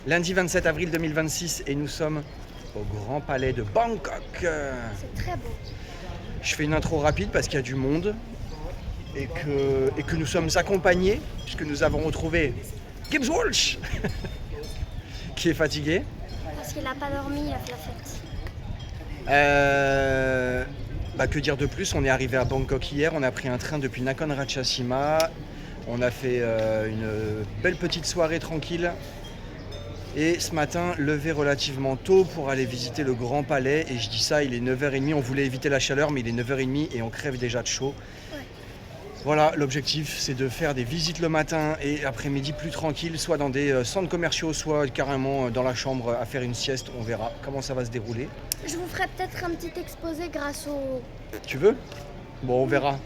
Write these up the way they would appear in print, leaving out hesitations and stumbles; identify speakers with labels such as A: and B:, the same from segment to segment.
A: Lundi 27 avril 2026 et nous sommes au Grand Palais de Bangkok.
B: C'est très beau.
A: Je fais une intro rapide parce qu'il y a du monde et que nous sommes accompagnés puisque nous avons retrouvé Gibbs Walsh qui est fatigué.
B: Parce qu'il n'a pas dormi, il a fait la fête.
A: Que dire de plus, on est arrivé à Bangkok hier, on a pris un train depuis Nakhon Ratchasima, on a fait une belle petite soirée tranquille et ce matin, levé relativement tôt pour aller visiter le Grand Palais et je dis ça, il est 9h30, on voulait éviter la chaleur mais il est 9h30 et on crève déjà de chaud.
B: Ouais.
A: Voilà, l'objectif c'est de faire des visites le matin et après-midi plus tranquille, soit dans des centres commerciaux, soit carrément dans la chambre à faire une sieste, on verra comment ça va se dérouler.
B: Je vous ferai peut-être un petit exposé grâce au...
A: Tu veux? Bon, on verra.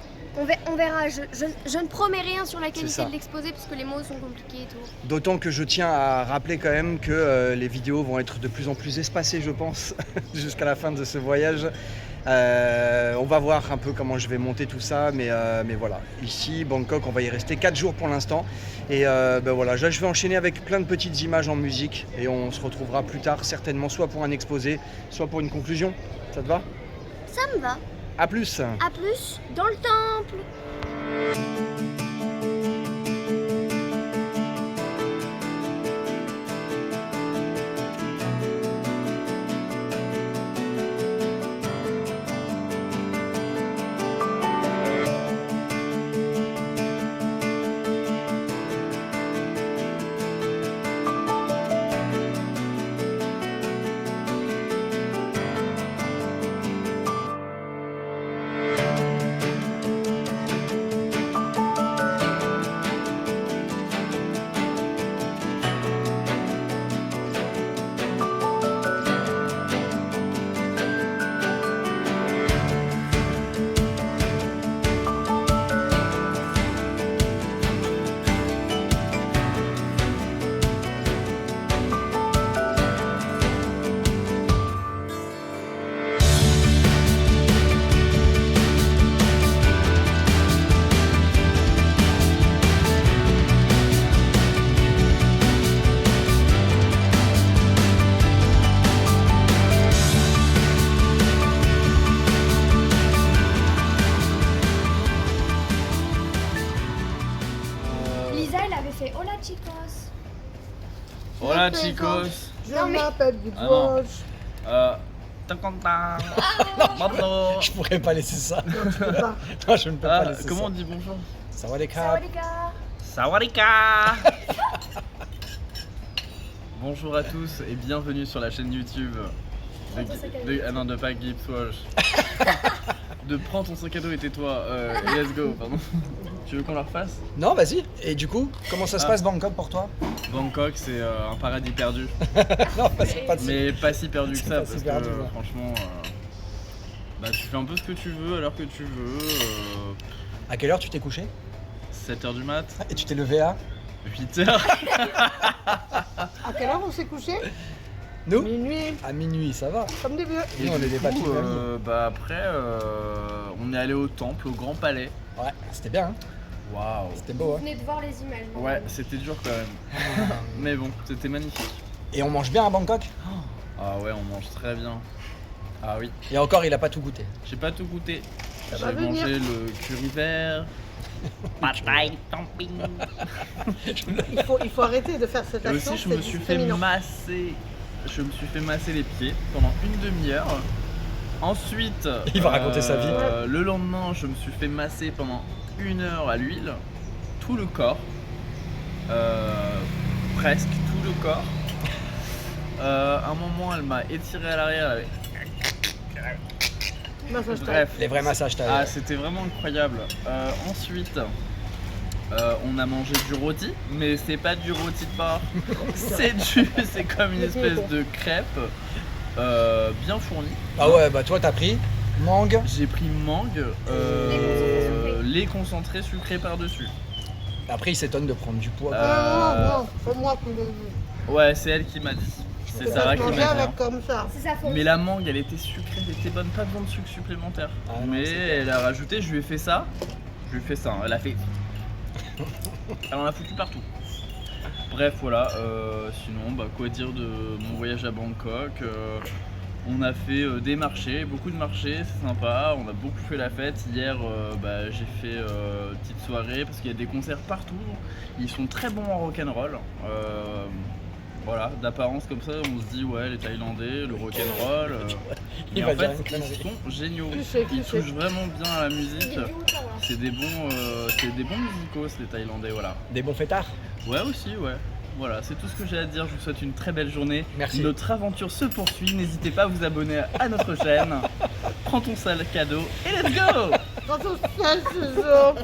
B: On verra, je ne promets rien sur la
A: C'est
B: qualité
A: ça.
B: de l'exposé parce que les mots sont compliqués et tout.
A: D'autant que je tiens à rappeler quand même que les vidéos vont être de plus en plus espacées, je pense, jusqu'à la fin de ce voyage. On va voir un peu comment je vais monter tout ça, mais voilà. Ici, Bangkok, on va y rester 4 jours pour l'instant. Et voilà, je vais enchaîner avec plein de petites images en musique et on se retrouvera plus tard, certainement, soit pour un exposé, soit pour une conclusion. Ça te va?
B: Ça me va.
A: À plus!
B: À plus dans le temple. Lisa, elle avait fait Hola chicos.
C: Hola chicos.
D: Je
B: Non, mais-
D: m'appelle Gibbs
C: Ah non.
D: Walsh.
C: T'es content? Maintenant.
A: Je pourrais pas laisser ça.
D: Je peux pas.
A: Non, je ne peux pas laisser
C: Comment
A: ça.
C: on dit bonjour?
A: Sawadee krap.
B: Sawadika.
C: Sawadika. Bonjour à tous et bienvenue sur la chaîne YouTube de pas Gibbs Walsh. De prends ton sac à dos et tais-toi. Et let's go, pardon. Tu veux qu'on la refasse?
A: Non, vas-y. Et du coup, comment ça se
C: Ah.
A: passe Bangkok pour toi?
C: Bangkok, c'est un paradis perdu.
A: Non, c'est pas de
C: Mais pas si perdu que
A: C'est
C: ça,
A: pas
C: parce
A: si perdu,
C: que
A: ça.
C: franchement, tu fais un peu ce que tu veux à l'heure que tu veux.
A: À quelle heure tu t'es couché?
C: 7h du mat,
A: Et tu t'es levé à?
C: 8h.
D: À quelle heure on s'est couché?
A: Nous?
D: Minuit,
A: À minuit, ça va.
D: comme des vieux.
A: Et nous, on est des papis de mamie.
C: Après, on est allé au temple, au Grand Palais.
A: Ouais, c'était bien, hein.
C: Waouh.
A: C'était
B: Vous
A: beau, hein.
B: venez de voir les images. non?
C: Ouais, c'était dur quand même. Mais bon, c'était magnifique.
A: Et on mange bien à Bangkok?
C: Ah ouais, on mange très bien. Ah oui,
A: Et encore, il a pas tout goûté.
C: j'ai pas tout goûté.
D: Ça
C: J'ai
D: va venir.
C: mangé le curry vert. Pataille, camping.
D: Il faut arrêter de faire cette
C: Et
D: action.
C: aussi, je
D: c'est
C: me suis fait
D: discriminant.
C: masser. Je me suis fait masser les pieds pendant une demi-heure. Ensuite,
A: Il va raconter sa vie.
C: Le lendemain, je me suis fait masser pendant 1 heure à l'huile, tout le corps, presque tout le corps. À un moment, elle m'a étiré à l'arrière.
D: Massage time.
C: Bref,
A: Les vrais massages taille.
C: ah, c'était vraiment incroyable. Ensuite, on a mangé du rôti, mais c'est pas du rôti de porc. C'est comme une espèce de crêpe bien fournie.
A: Ah ouais, bah toi t'as pris mangue.
C: J'ai pris mangue,
B: Les concentrés sucrés.
C: les concentrés sucrés par-dessus.
A: Après il s'étonne de prendre du poids.
D: Non, c'est moi qui l'ai vu.
C: Ouais, c'est elle qui m'a dit. C'est
D: Ça
C: Sarah
D: se
C: qui
D: mangeait
C: m'a dit.
D: avec
C: hein.
D: comme ça.
B: C'est sa faute.
C: Mais la mangue, elle était sucrée, elle était bonne, pas besoin de sucre supplémentaire.
A: Ah non,
C: Mais
A: c'est clair.
C: elle a rajouté, je lui ai fait ça. Je lui ai fait ça, hein, elle a fait. Elle en a foutu partout. Bref, voilà. Sinon, quoi dire de mon voyage à Bangkok. On a fait des marchés, beaucoup de marchés, c'est sympa. On a beaucoup fait la fête. Hier, j'ai fait une petite soirée parce qu'il y a des concerts partout. Ils sont très bons en rock'n'roll. Voilà, d'apparence comme ça, on se dit ouais, les Thaïlandais, le rock'n'roll. Mais en fait, ils sont géniaux. Ils touchent vraiment bien à la musique. C'est des bons musicos, les Thaïlandais, voilà.
E: Des bons fêtards?
C: Ouais, aussi, ouais. Voilà, c'est tout ce que j'ai à dire. Je vous souhaite une très belle journée.
E: Merci.
C: Notre aventure se poursuit. N'hésitez pas à vous abonner à notre chaîne. Prends ton sac cadeau et let's go!
D: Quand on se fait ce jour.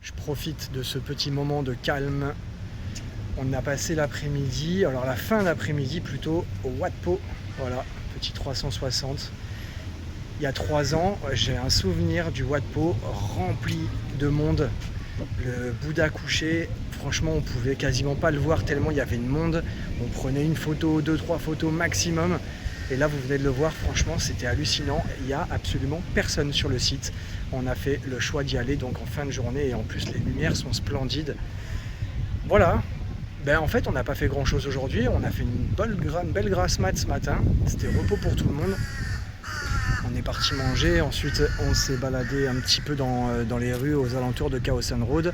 E: Je profite de ce petit moment de calme. On a passé l'après-midi, alors la fin d'après-midi plutôt, au Wat Po. Voilà, petit 360. Il y a 3 ans, j'ai un souvenir du Wat Po rempli de monde. Le Bouddha couché, franchement, on pouvait quasiment pas le voir tellement il y avait de monde. On prenait une photo, 2-3 photos maximum. Et là, vous venez de le voir, franchement, c'était hallucinant. Il n'y a absolument personne sur le site. On a fait le choix d'y aller donc en fin de journée et en plus, les lumières sont splendides. Voilà. En fait, on n'a pas fait grand chose aujourd'hui. On a fait une belle grasse mat ce matin. C'était repos pour tout le monde. On est parti manger. Ensuite, on s'est baladé un petit peu dans les rues aux alentours de Khao San Road.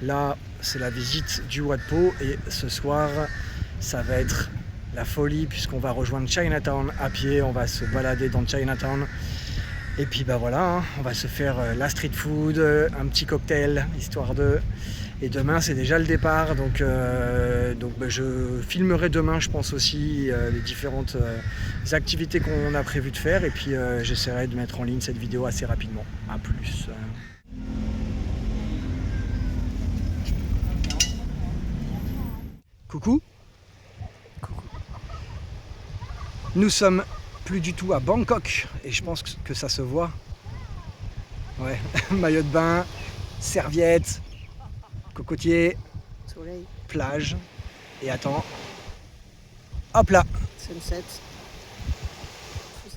E: Là, c'est la visite du Wat Po. Et ce soir, ça va être la folie puisqu'on va rejoindre Chinatown à pied. On va se balader dans Chinatown. Et puis voilà, on va se faire la street food, un petit cocktail, histoire de... Et demain, c'est déjà le départ, donc je filmerai demain, je pense aussi, les différentes activités qu'on a prévu de faire. Et puis j'essaierai de mettre en ligne cette vidéo assez rapidement. A plus. Coucou. Coucou. Nous sommes plus du tout à Bangkok et je pense que ça se voit. Ouais, maillot de bain, serviette, cocotier,
D: Soleil,
E: plage. Et attends. Hop là.
D: sunset.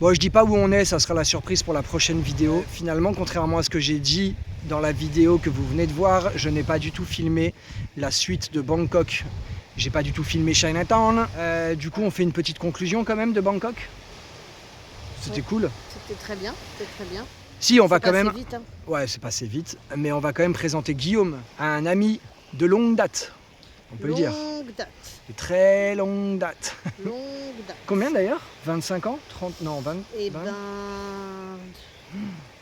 E: Bon, je dis pas où on est, ça sera la surprise pour la prochaine vidéo. Finalement, contrairement à ce que j'ai dit dans la vidéo que vous venez de voir, je n'ai pas du tout filmé la suite de Bangkok. J'ai pas du tout filmé Chinatown. Du coup, on fait une petite conclusion quand même de Bangkok. C'était cool.
D: C'était très bien, c'était très bien.
E: Si, on va
D: C'est
E: quand
D: passé
E: même...
D: vite, hein.
E: Ouais, c'est passé vite. Mais on va quand même présenter Guillaume à un ami de longue date. On peut le dire.
D: Longue date,
E: De très longue date.
D: longue date.
E: Combien d'ailleurs 25 ans 30 Non, 20
D: Et
E: 20
D: ben...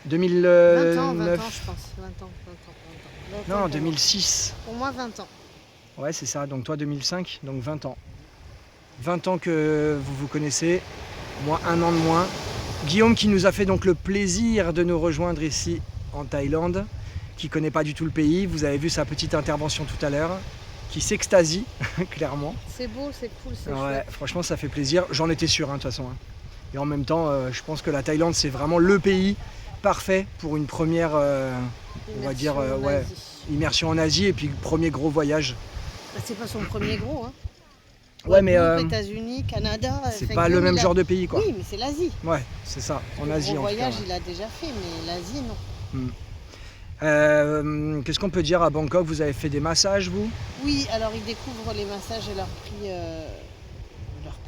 E: 2009
D: 20 ans, je pense. 20 ans. 20 ans
E: Non,
D: pour
E: 2006.
D: moi. Pour moi, 20 ans.
E: Ouais, c'est ça. Donc toi, 2005, donc 20 ans. 20 ans que vous vous connaissez, moi 1 an de moins. Guillaume qui nous a fait donc le plaisir de nous rejoindre ici en Thaïlande, qui connaît pas du tout le pays. Vous avez vu sa petite intervention tout à l'heure, qui s'extasie, clairement.
D: C'est beau, c'est cool, c'est
E: Ouais,
D: chouette.
E: franchement, ça fait plaisir. J'en étais sûr, hein, de toute façon. Hein. Et en même temps, je pense que la Thaïlande, c'est vraiment le pays parfait pour une première, on va dire,
D: Immersion en
E: ouais,
D: Asie.
E: immersion en Asie et puis premier gros voyage.
D: Bah, c'est pas son premier gros, hein.
E: Ouais, mais
D: Guadeloupe, États-Unis, Canada.
E: c'est
D: enfin,
E: pas le
D: Guillaume,
E: même
D: il a-
E: genre de pays, quoi.
D: Oui, mais c'est l'Asie.
E: Ouais, c'est ça, en Asie
D: Le
E: en tout cas.
D: voyage,
E: Ouais.
D: il a déjà fait, mais l'Asie, non.
E: Qu'est-ce qu'on peut dire à Bangkok? Vous avez fait des massages, vous?
D: Oui, alors ils découvrent les massages et leur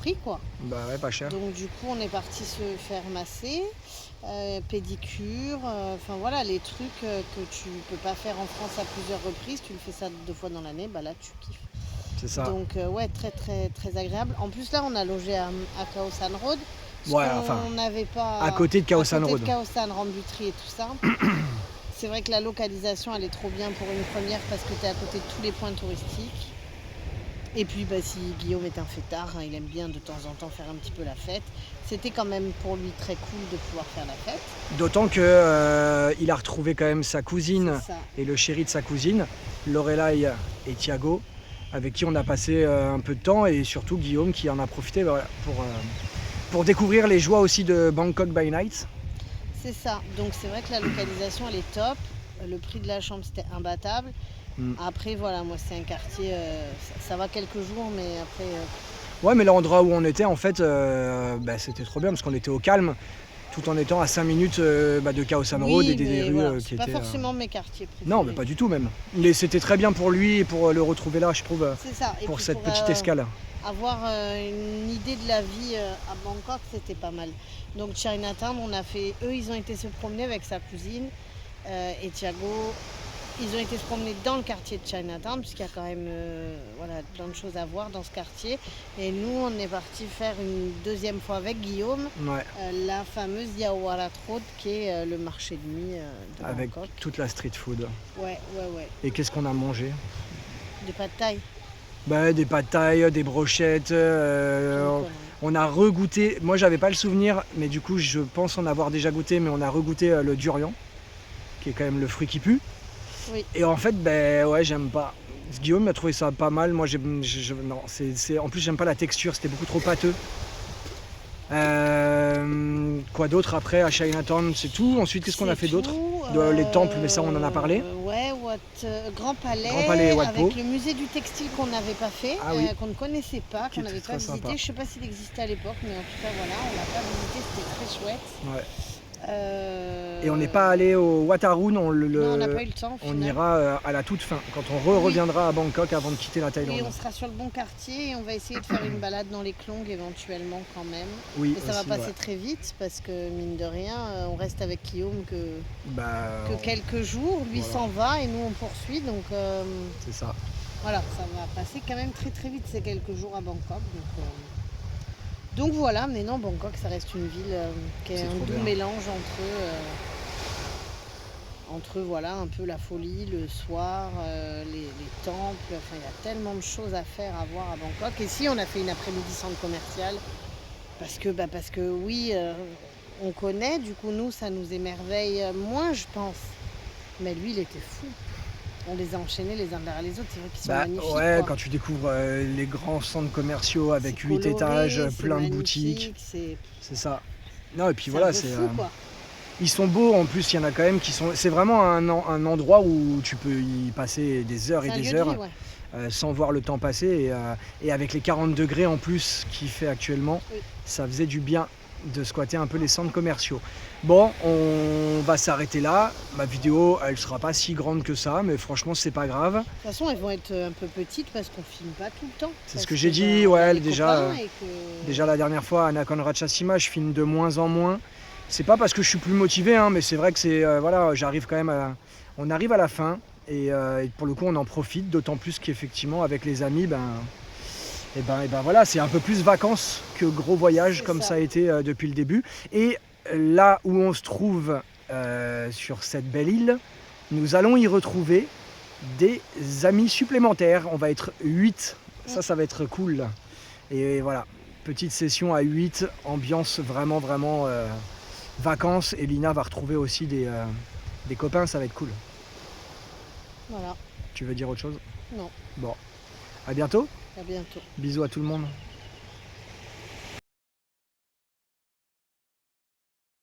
D: prix, quoi.
E: Bah ouais, pas cher.
D: Donc du coup, on est parti se faire masser, pédicure, enfin voilà, les trucs que tu peux pas faire en France à plusieurs reprises. Tu le fais ça 2 fois dans l'année, bah là tu kiffes.
E: C'est ça.
D: Donc ouais, très très très agréable. En plus là, on a logé à Khao San Road. Ce
E: Ouais,
D: qu'on
E: enfin,
D: n'avait pas
E: à côté de Khao San
D: à côté
E: Road.
D: de Khao San, Rambutri et tout ça. C'est vrai que la localisation, elle est trop bien pour une première parce que tu es à côté de tous les points touristiques. Et puis bah, si Guillaume est un fêtard, hein, il aime bien de temps en temps faire un petit peu la fête. C'était quand même pour lui très cool de pouvoir faire la fête.
E: D'autant que il a retrouvé quand même sa cousine
D: C'est ça.
E: et le chéri de sa cousine, Lorelai et Thiago, avec qui on a passé un peu de temps, et surtout Guillaume qui en a profité voilà, pour découvrir les joies aussi de Bangkok by Night.
D: C'est ça. Donc c'est vrai que la localisation, elle est top. Le prix de la chambre, c'était imbattable. Après, voilà, moi, c'est un quartier, ça va quelques jours, mais après...
E: Ouais, mais l'endroit où on était, en fait, bah, c'était trop bien parce qu'on était au calme, tout en étant à 5 minutes de Khao San Road
D: oui,
E: et des
D: mais
E: rues
D: voilà,
E: qui
D: c'est pas
E: étaient...
D: forcément mes quartiers préférés.
E: Non, mais pas du tout même. Mais c'était très bien pour lui et pour le retrouver là, je trouve,
D: C'est ça. Et
E: pour
D: puis
E: cette petite escale.
D: Avoir une idée de la vie à Bangkok, c'était pas mal. Donc Chinatown, eux, ils ont été se promener avec sa cousine et Thiago. Ils ont été se promener dans le quartier de Chinatown, puisqu'il y a quand même voilà, plein de choses à voir dans ce quartier. Et nous, on est parti faire une deuxième fois avec Guillaume,
E: Ouais,
D: la fameuse Yaowarat Road, qui est le marché de nuit de
E: avec
D: Bangkok.
E: toute la street food.
D: Ouais.
E: Et qu'est-ce qu'on a mangé?
D: Des pad thai.
E: Bah, des pad thaï, des brochettes. On a regoûté. Moi, j'avais pas le souvenir, mais du coup, je pense en avoir déjà goûté. Mais on a regoûté le durian, qui est quand même le fruit qui pue.
D: Oui.
E: Et en fait, ben ouais, j'aime pas. Guillaume a trouvé ça pas mal. Moi, non, en plus, j'aime pas la texture. C'était beaucoup trop pâteux. Quoi d'autre après à Chinatown? C'est tout. Ensuite, qu'est-ce qu'on a fait d'autre? Les temples, mais ça, on en a parlé.
D: Ouais, Grand Palais,
E: Grand Palais, Wat Po.
D: avec le musée du textile qu'on n'avait pas fait,
E: Ah oui.
D: qu'on ne connaissait pas,
E: Qui
D: qu'on
E: était
D: n'avait pas
E: très
D: visité.
E: sympa.
D: Je ne sais pas s'il existait à l'époque, mais en tout cas, voilà, on l'a pas visité, c'était très chouette.
E: Ouais.
D: Euh,
E: Et on n'est pas allé au Wat Arun.
D: Non, on n'a pas eu le temps. au
E: On
D: final.
E: ira à la toute fin, quand on
D: Oui.
E: reviendra à Bangkok avant de quitter la Thaïlande.
D: Oui, on sera sur le bon quartier et on va essayer de faire une balade dans les Klong éventuellement quand même.
E: Oui,
D: Mais ça va
E: aussi,
D: passer
E: ouais.
D: très vite parce que mine de rien, on reste avec Guillaume que
E: Bah,
D: quelques jours. Lui
E: voilà.
D: s'en va et nous on poursuit. Donc
E: c'est ça.
D: voilà, ça va passer quand même très très vite ces quelques jours à Bangkok. Donc voilà, mais non, Bangkok ça reste une ville qui est
E: C'est
D: un
E: trop
D: doux
E: bien.
D: mélange entre voilà, un peu la folie, le soir, les temples. Enfin, il y a tellement de choses à faire, à voir à Bangkok. Et si on a fait une après-midi centre commercial, parce que oui, on connaît, du coup nous ça nous émerveille moins je pense. Mais lui il était fou. on les a enchaînés les uns derrière les autres. C'est vrai qu'ils sont
E: Bah,
D: magnifiques.
E: ouais,
D: quoi.
E: quand tu découvres les grands centres commerciaux avec
D: C'est
E: 8
D: coloré,
E: étages,
D: c'est
E: plein de
D: magnifique,
E: boutiques,
D: C'est
E: c'est ça. Non, et puis
D: c'est
E: voilà,
D: un peu
E: c'est
D: fou, quoi.
E: ils sont beaux en plus, il y en a quand même qui sont. C'est vraiment un endroit où tu peux y passer des heures et
D: C'est un
E: des
D: lieu de
E: heures
D: vie, ouais.
E: sans voir le temps passer. Et avec les 40 degrés en plus qu'il fait actuellement,
D: Oui.
E: ça faisait du bien de squatter un peu les centres commerciaux. Bon, on va s'arrêter là. Ma vidéo, elle sera pas si grande que ça, mais franchement, c'est pas grave.
D: De toute façon, elles vont être un peu petites parce qu'on filme pas tout le temps.
E: C'est
D: Parce
E: ce que j'ai
D: bah,
E: dit,
D: on a
E: ouais,
D: les
E: déjà,
D: copains et que-
E: Déjà la dernière fois à Nakhon Ratchasima, je filme de moins en moins. C'est pas parce que je suis plus motivé, hein, mais c'est vrai que c'est voilà, j'arrive quand même on arrive à la fin et pour le coup on en profite, d'autant plus qu'effectivement avec les amis, et ben voilà, c'est un peu plus vacances que gros voyage
D: C'est
E: comme
D: ça.
E: ça a été depuis le début. Et là où on se trouve sur cette belle île, nous allons y retrouver des amis supplémentaires. On va être 8, ça va être cool. Et voilà, petite session à 8, ambiance vraiment vacances. Et Lina va retrouver aussi des copains, ça va être cool.
D: Voilà,
E: Tu veux dire autre chose?
D: non,
E: Bon, à bientôt,
D: à bientôt.
E: bisous à tout le monde.